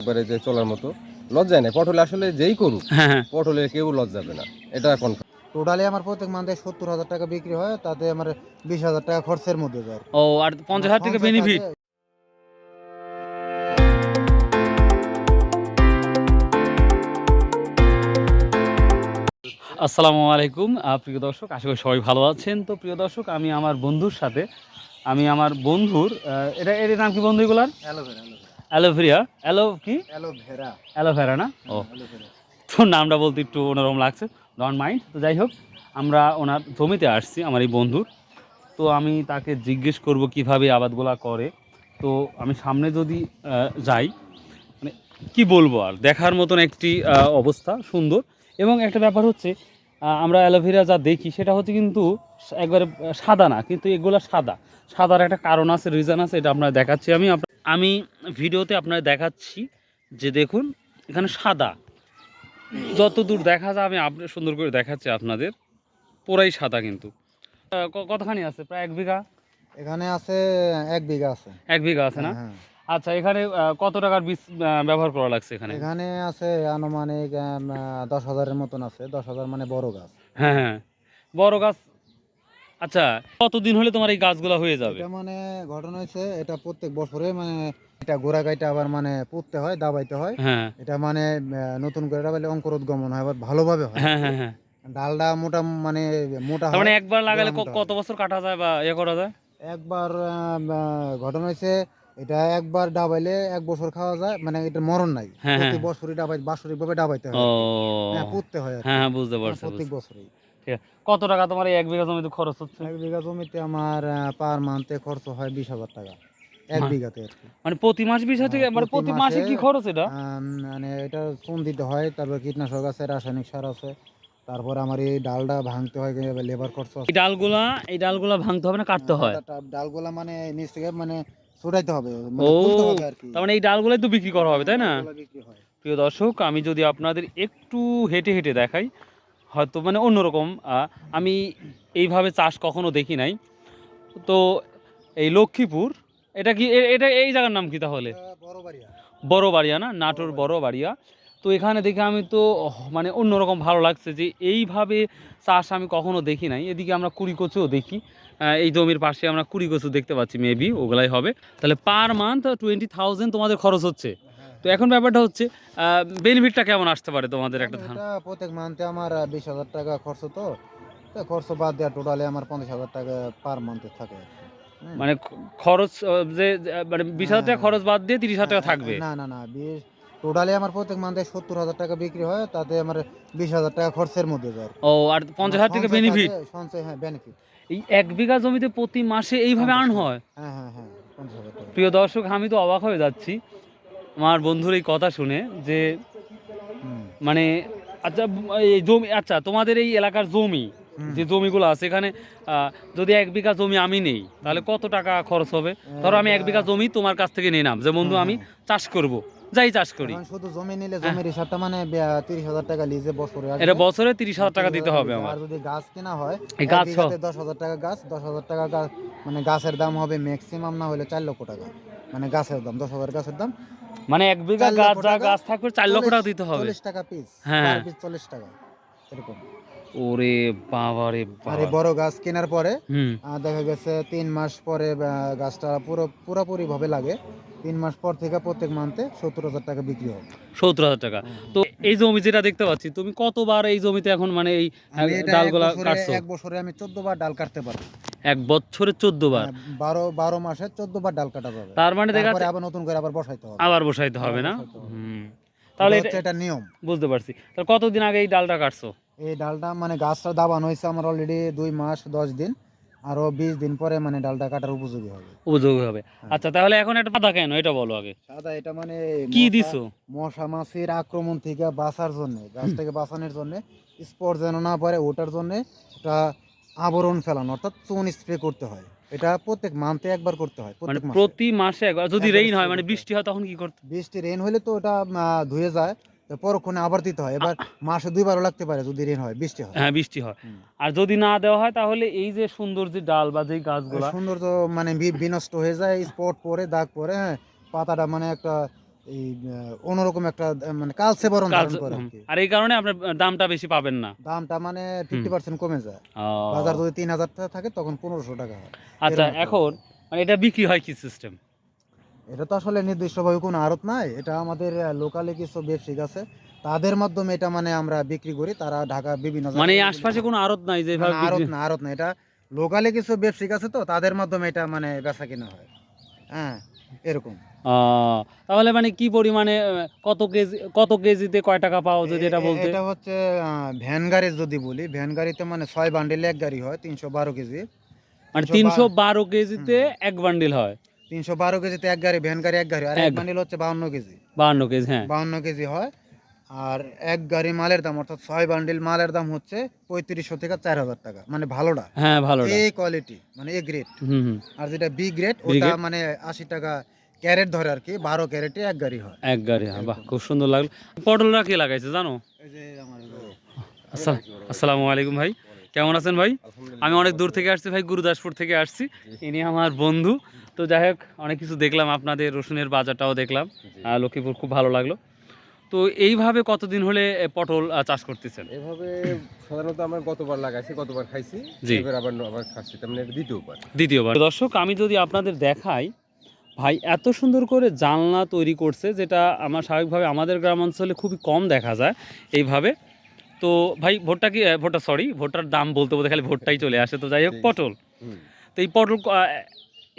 একবারে যে চলার মতো লজ্জায় নেই। পটলে আসলে যেই করুক, পটলে কেউ লজ্জাবে না, এটা এখন টোটালি আমার প্রত্যেক মান্থে 70,000 টাকা বিক্রি হয়, তাতে আমার 20,000 টাকা খরচের মধ্যে যায়। ও আর 50,000 টাকা বেনিফিট। আসসালামু আলাইকুম প্রিয় দর্শক, আশা করি সবাই ভালো আছেন। তো প্রিয় দর্শক, আমি আমার বন্ধুর সাথে আমার বন্ধুর এর নাম কি বন্ধু এগুলার? অ্যালোভেরা। অ্যালোভেরা না? ও, তো নামটা বলতে একটু অন্যরকম লাগছে, ডোন্ট মাইন্ড। তো যাই হোক, আমরা ওনার জমিতে আসছি, আমার এই বন্ধুর। তো আমি তাকে জিজ্ঞেস করব কিভাবে আবাদগুলা করে। তো আমি সামনে যদি যাই, মানে কি বলবো, আর দেখার মতন একটি অবস্থা, সুন্দর। এবং একটা ব্যাপার হচ্ছে, আমরা অ্যালোভেরা যা দেখি সেটা হচ্ছে কিন্তু একবারে সাদা না, কিন্তু এগুলো সাদার একটা কারণ আছে, রিজন আছে, এটা আপনারা দেখাচ্ছি। আমি ভিডিওতে আপনারা দেখাচ্ছি যে দেখুন, এখানে সাদা যত দূর দেখা যায়, আমি সুন্দর করে দেখাচ্ছি আপনাদের, পুরাই সাদা। কিন্তু কতখানি আছে? প্রায় 1 বিঘা এখানে আছে, 1 বিঘা আছে। 1 বিঘা আছে না? হ্যাঁ। আচ্ছা, এখানে কত টাকার বীজ ব্যবহার করা লাগছে? এখানে আছে আনুমানিক 10,000-এর মতন আছে। 10,000 মানে বড় গাছ। হ্যাঁ হ্যাঁ, বড় গাছ। আচ্ছা, কতদিন হলে তোমার এই গাছগুলো হয়ে যাবে? এটা মানে ঘটনা হয়েছে, এটা প্রত্যেক বছরে মানে এটা গোড়া গাইটা আবার মানে পুঁততে হয়, দাবাইতে হয়। হ্যাঁ এটা মানে নতুন করে দাবাইলে অঙ্কুরোদ্গমন হয়, আবার ভালোভাবে হয়। হ্যাঁ হ্যাঁ হ্যাঁ। ডালটা মোটা মানে মোটা তার হয়। মানে একবার লাগালে মোটা কত হয়। বছর কাটা যায় বা করা যায়? একবার ঘটনা হয়েছে, এটা একবার ডাবাইলে 1 বছর খাওয়া যায়, মানে এটা মরণ নাই। হ্যাঁ প্রতি হ্যাঁ। বছরই বাৎসরিক ভাবে ডাবাইতে হয় ও, আর কি। হ্যাঁ, পুঁততে হয় আর কি। হ্যাঁ হ্যাঁ, বুঝতে পারছি। প্রত্যেক বছরই। ঠিক আছে, কত টাকা তোমার এই 1 বিঘা জমিতে খরচ হচ্ছে? 1 বিঘা জমিতে আমার পার মান্থে খরচ হয় 20,000 টাকা 1 বিঘাতে আর কি। মানে প্রতি মাস 20,000 টাকা? মানে প্রতি মাসে কি খরচ এটা? মানে এটা চুন দিতে হয়, তারপর কীটনাশক আছে, রাসায়নিক সার আছে, তারপর আমার এই ডালটা ভাঙতে হয়, লেবার খরচ আছে। এই ডালগুলা ভাঙতে হবে না, কাটতে হয়? ডালগুলা মানে নিচ থেকে মানে ছুটাইতে হবে, ও, মানে তুলতে হবে আর কি। তার মানে এই ডালগুলাই তো বিক্রি করা হবে, তাই না? ডালগুলা বিক্রি হয়। প্রিয় দর্শক, আমি যদি আপনাদের একটু হেঁটে হেঁটে দেখাই, হয়তো মানে অন্যরকম, আমি এইভাবে চাষ কখনো দেখি নাই। তো এই লক্ষ্মীপুর, এটা কি এটা এই জায়গার নাম কি তাহলে? বড় বাড়িয়া না? নাটোর বড় বাড়িয়া। তো এখানে দেখে আমি তো মানে অন্যরকম ভালো লাগছে যে এইভাবে চাষ আমি কখনো দেখি নাই। এদিকে আমরা কুড়িকচুও দেখি, এই জমির পাশে আমরা কুড়িকচু দেখতে পাচ্ছি, মেবি ওগুলাই হবে। তাহলে পার মান্থ 20,000 তোমাদের খরচ হচ্ছে। তো এখন ব্যাপারটা হচ্ছে, বেনিফিটটা কেমন আসতে পারে তোমাদের একটা ধান? এটা প্রত্যেক মান্থে আমার 20,000 টাকা খরচ, তো খরচ বাদ দেওয়া টোটালি আমার 50,000 টাকা পার মান্থে থাকে আর কি। মানে খরচ মানে 20,000 টাকা খরচ বাদ দিয়ে 30,000 টাকা থাকবে? না না না, টোটালি আমার প্রত্যেক মান্থে 70,000 টাকা বিক্রি হয়, তাতে আমার 20,000 টাকা খরচের মধ্যে যায়। ও, আর 50,000 টাকা বেনিফিট? সঞ্চয়, হ্যাঁ, বেনিফিট। এই 1 বিঘা জমিতে প্রতি মাসে এইভাবে আর্ন হয়? হ্যাঁ হ্যাঁ হ্যাঁ, 50,000 টাকা। প্রিয় দর্শক, আমি তো অবাক হয়ে যাচ্ছি আমার বন্ধুর এই কথা শুনে যে মানে, আচ্ছা এই জমি, আচ্ছা তোমাদের এই এলাকার জমি, যে জমিগুলো আছে এখানে, যদি 1 বিঘা জমি আমি নেই, তাহলে কত টাকা খরচ হবে? ধরো আমি 1 বিঘা জমি তোমার কাছ থেকে নিলাম, যে বন্ধু আমি চাষ করব, যাই চাষ করি। শুধু জমি নিলে জমির হিসাবটা মানে 30,000 টাকা লিজে বছরে আসবে। এটা বছরে 30,000 টাকা দিতে হবে আমার। আর যদি গাছ কেনা হয়, এই গাছ 10,000 টাকা গাছ, 10,000 টাকা গাছ, মানে গাছের দাম হবে ম্যাক্সিমাম না হলে 4 লক্ষ টাকা। মানে গাছের দাম 10,000 গাছের দাম, মানে 1 বিঘা গাছ, যা গাছ থাকবে 4 লক্ষ টাকা দিতে হবে। 40 টাকা পিস, হ্যাঁ, 40 টাকা এরকম। ওরে বাবা রে আর বাবা। এই বড় গাছ কেনার পরে হুম, দেখা গেছে 3 মাস পরে গাছটা পুরোপুরি ভাবে লাগে, 3 মাস পর থেকে প্রত্যেক মান্থে 70,000 টাকা বিক্রি হবে। 70,000 টাকা। তো এই জমি যেটা দেখতে পাচ্ছি, তুমি কতবার এই জমিতে এখন মানে এই ডালগুলা কাটছো? এক বছরে আমি 14 বার ডাল কাটতে পারবো। 1 বছরে 14 বার? 12 মাসে 14 বার ডাল কাটা যাবে। তার মানে দেখা তারপরে যাচ্ছে আবার নতুন করে আবার বসাইতে হবে। আবার বসাইতে হবে না? তাহলে এটা নিয়ম। বুঝতে পারছি। তাহলে কতদিন আগে এই ডালটা কাটছো? এই ডালটা মানে গাছটা দাবানো হয়েছে আমার অলরেডি 2 মাস 10 দিন, আরো 20 দিন পরে মানে ডালটা কাটার উপযোগী হবে। উপযোগী হবে। আচ্ছা, তাহলে এখন এটা সাদা কেন, এটা বলো আগে। সাদা এটা মানে কি দিছো? মশা মাছির আক্রমণ থেকে বাঁচার জন্য, গাছ থেকে বাঁচানোর জন্য, স্পট যেন না পড়ে ওটার জন্য একটা আবরণ ফেলানো, অর্থাৎ চুন স্প্রে করতে হয়। এটা প্রত্যেক মান্থে একবার করতে হয়, মানে প্রত্যেক প্রতি মাসে একবার? যদি একবার রেইন হয়, spray মানে করতে বৃষ্টি হয়, তখন কি করতে? বৃষ্টি রেন হলে তো ওটা ধুয়ে যায়, তো পরক্ষণে আবার দিতে হয়। এবার মাসে 2বারও লাগতে পারে যদি রেন হয়, বৃষ্টি হয়। হ্যাঁ, বৃষ্টি হয়। আর যদি না দেওয়া হয়, তাহলে এই যে সুন্দর যে ডাল বা যে গাছগুলা, সৌন্দর্য মানে বিনষ্ট হয়ে যায়, স্পট পরে, দাগ পরে, হ্যাঁ, পাতাটা মানে একটা এই অন্যরকম একটা মানে কালচে বরণ ধারণ করে আর কি। আর এই কারণে আপনার দামটা বেশি পাবেন না। দামটা মানে 50% কমে যায়। বাজার যদি 3000 টাকা থাকে তখন 1500 টাকা হয়। আচ্ছা, এরকম একটা এখন ব্যাপার। মানে এটা বিক্রি হয় কি সিস্টেম? এটা তো আসলে নির্দিষ্টভাবে কোনো আড়ত নাই, এটা আমাদের লোকালে কিছু ব্যবসায়িক আছে, তাদের মাধ্যমে এটা মানে আমরা বিক্রি করি, তারা ঢাকা বিভিন্ন মানে এই জায়গায় আশপাশে কোনো আড়ত নাই না, যেভাবে না, বিক্রি? আড়ত না, এটা লোকালে কিছু ব্যবসায়িক আছে, তো তাদের মাধ্যমে এটা মানে বেচা কিনা হয়। হ্যাঁ, এরকম। তাহলে মানে কি পরিমাণে কত কেজিতে কয় টাকা পাও যদি এটা বলতে? এটা হচ্ছে ভ্যান গাড়ি যদি বলি, ভ্যান গাড়িতে মানে 6 বান্ডিলে এক গাড়ি হয় 312 কেজি। মানে 312 312 কেজিতে এক বান্ডিল হয়? 312 কেজিতে এক গাড়ি, ভ্যান গাড়ি এক গাড়ি, আর এক এক বান্ডিল হচ্ছে 52 কেজি। 52 কেজি, হ্যাঁ। 52 কেজি হয়। আর এক গাড়ি মালের দাম অর্থাৎ 6 বান্ডিল মালের দাম হচ্ছে 3500 থেকে 4000 টাকা, মানে ভালোটা, হ্যাঁ, ভালোটা। এ কোয়ালিটি মানে এ গ্রেড। হুম, হুম। আর যেটা বি গ্রেড B ওটা grade? মানে 80 টাকা ক্যারেট ধরে আর কি, 12 ক্যারেটে এক গাড়ি হয়। এক গাড়ি, হ্যাঁ, বাহ, খুব সুন্দর লাগলো। পটলরা কে লাগাইছে জানো? এই যে আমার আসসালামু আলাইকুম ভাই, কেমন আছেন ভাই? আলহামদুলিল্লাহ। আমি অনেক দূর থেকে আসছি ভাই, গুরুদাসপুর থেকে আসছি। ইনি আমার বন্ধু। তো যাই হোক, অনেক কিছু দেখলাম, আপনাদের রসুনের বাজারটাও দেখলাম। লক্ষ্মীপুর খুব ভালো লাগলো। তো এইভাবে কতদিন হলে পটল চাষ করতেছেন? এভাবে সাধারণত আমরা গতবার লাগাইছি, গতবার খাইছি, জি। এবার আবার খাচ্ছি, তার মানে এটা দ্বিতীয়বার। দ্বিতীয়বার। দর্শক, আমি যদি আপনাদের দেখাই, ভাই এত সুন্দর করে জানলা তৈরি করছে, যেটা আমার স্বাভাবিকভাবে আমাদের গ্রাম অঞ্চলে খুবই কম দেখা যায় এইভাবে। তো ভাই ভুট্টার দাম বলতে বলতে খালি ভুট্টাই চলে আসে। তো যাই হোক, জি। পটল, হুম। তো এই পটল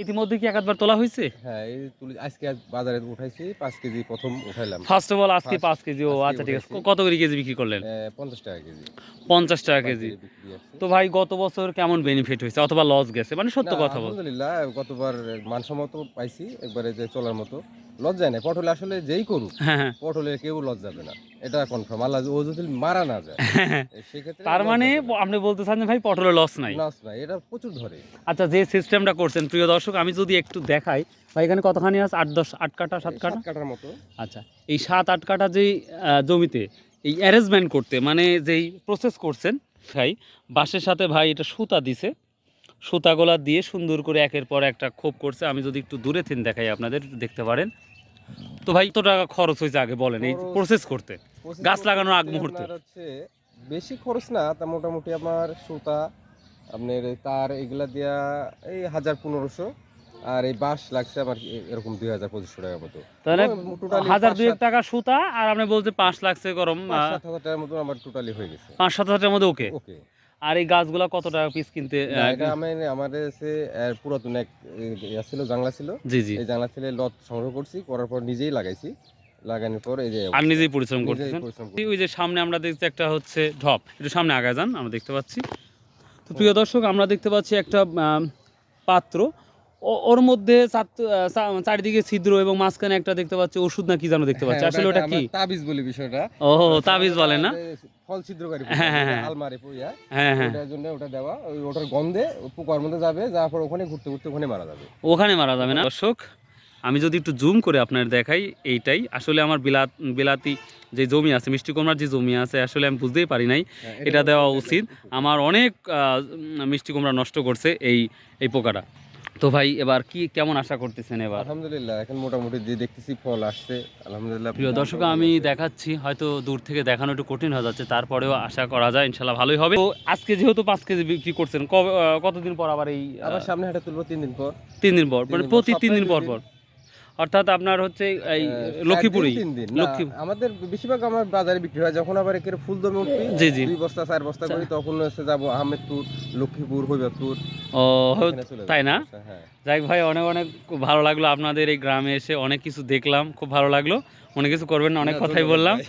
ইতিমধ্যে কি একবার তোলা হয়েছে? হ্যাঁ, এই তুলি আজকে বাজারে উঠাইছি, 5 কেজি প্রথম উঠাইলাম। ফার্স্ট অফ অল আজকে First 5 কেজি। ও আজকে আচ্ছা, ঠিক আছে। উঠাইছি। কত করে কেজি বিক্রি করলেন? 50 টাকা কেজি। 50 টাকা কেজি। বাজারে বিক্রি আছে। তো ভাই গত বছর কেমন বেনিফিট হয়েছে অথবা লস গেছে, মানে সত্য না, কথা বল। আলহামদুলিল্লাহ গতবার মানসম্মত পাইছি, একবারে যে চলার মতো। লস যায় না, পটলে আসলে যেই করুক, হ্যাঁ, হ্যাঁ। পটলে কেউ লস যাবে না, এটা কনফার্ম। আল্লাহ ও যদি মারা না যায়, সেক্ষেত্রে তার মানে আপনি বলতে চান যে ভাই পটলে লস নাই? লস নাই, এটা প্রচুর ধরে। আচ্ছা, যে সিস্টেমটা করছেন প্রিয় দর্শক, আমি যদি একটু দেখাই ভাই, এখানে কতখানি আছে? 8 কাঠা, 7 কাঠা? 7 কাঠার মতো। আচ্ছা, এই 7-8 কাঠা যেই জমিতে এই অ্যারেঞ্জমেন্ট করতে, মানে যেই প্রসেস করছেন ভাই, বাঁশের সাথে ভাই এটা সুতা দিছে, সুতাগুলা দিয়ে সুন্দর করে একের পর একটা খোপ করছে। আমি যদি একটু দূরে থেকে দেখাই আপনাদের, দেখতে পারেন। তো ভাই কত টাকা খরচ হয়েছে আগে বলেন এই খরচ- প্রসেস করতে, প্রসেস গাছ করতে লাগানোর আগ আপনার মুহূর্তে? হচ্ছে বেশি খরচ না, তা মোটামুটি আমার সুতা, আপনার তার এগুলা দিয়া এই 1000-1500, আর এই বাঁশ লাগছে আমার এরকম 2000-2500 টাকা মতো। তাহলে টোটালি 1000-2 টাকা সুতা, আর আপনি বলতে 5 লাগছে গরম, 5-7 হাজার টাকার মতো আমার টোটালি হয়ে গেছে। 5-7 হাজারের মধ্যে ওকে। ওকে। আর এই গাছগুলা কত টাকা পিস কিনতে? না, এটা আমাদের পুরাতন এক ছিল, জাংলা ছিল। জি, জি। এই জাংলা থেকে লট সংগ্রহ করছি, করার পর নিজেই লাগাইছি, লাগানোর পর এই যে আর নিজেই পরিশ্রম নিজেই করতেছেন। পরিশ্রম করছি। ওই যে সামনে আমরা দেখতে একটা হচ্ছে ঢপ, একটু সামনে আগায় যান, আমরা দেখতে পাচ্ছি। তো প্রিয় দর্শক, আমরা দেখতে পাচ্ছি একটা পাত্র, ওর মধ্যে চারিদিকে ছিদ্র, এবং মাঝখানে একটা দেখতে পাচ্ছি ওষুধ না কি যেন দেখতে পাচ্ছি, হ্যাঁ, আসলে ওটা কি? আমরা তাবিজ বলি বিষয়টা। ও, তাবিজ বলে না? ফল ছিদ্রকারী, হ্যাঁ, হ্যাঁ, হ্যাঁ। আলমারি পুইয়া, হ্যাঁ, হ্যাঁ। ওটার জন্য ওটা দেওয়া, ওটার গন্ধে পোকার মধ্যে যাবে, যাওয়ার পর ওখানে ঘুরতে ঘুরতে ওখানে মারা যাবে। ওখানে মারা যাবে না? দর্শক, আমি যদি একটু জুম করে আপনার দেখাই, এইটাই আসলে আমার বিলাতি যে জমি আছে, মিষ্টি কুমড়ার যে জমি আছে, আসলে আমি বুঝতেই পারি নাই হ্যাঁ, এটা দেওয়া উচিত। আমার অনেক মিষ্টি কুমড়া নষ্ট করছে এই পোকাটা। তো ভাই এবার কি কেমন আশা করতেছেন এবার? আলহামদুলিল্লাহ, এখন মোটামুটি যে দেখতেছি ফল আসছে, আলহামদুলিল্লাহ। প্রিয় দর্শক, আমি দেখাচ্ছি, হয়তো দূর থেকে দেখানো একটু কঠিন হয়ে যাচ্ছে, তারপরেও আশা করা যায় ইনশাল্লাহ ভালোই হবে। তো আজকে যেহেতু 5 কেজি বিক্রি করছেন, কতদিন পর আবার এই আবার সামনে হাটে তুলবো 3 দিন পর। 3 দিন পর, মানে প্রতি 3 দিন পর সপ্তাহে 2 পর? অর্থাৎ আপনার হচ্ছে এই 4 লক্ষ্মীপুরেই? 3 দিন না, আমাদের বেশিরভাগ আমার বাজারে বিক্রি হয়, যখন আবার একের ফুল দমে উঠবি, জি, জি। 2 বস্তা 4 বস্তা করি, তখন হচ্ছে যাবো আহমেদপুর, লক্ষ্মীপুর, হবিবপুর। ও, এখানে চলে তাই না? যাবো। হ্যাঁ। যাই হোক ভাই, অনেক অনেক খুব ভালো লাগলো আপনাদের এই গ্রামে এসে, অনেক কিছু দেখলাম, খুব ভালো লাগলো। অনেক কিছু করবেন না, অনেক না, কথাই ধন্যবাদ বললাম। ভাই।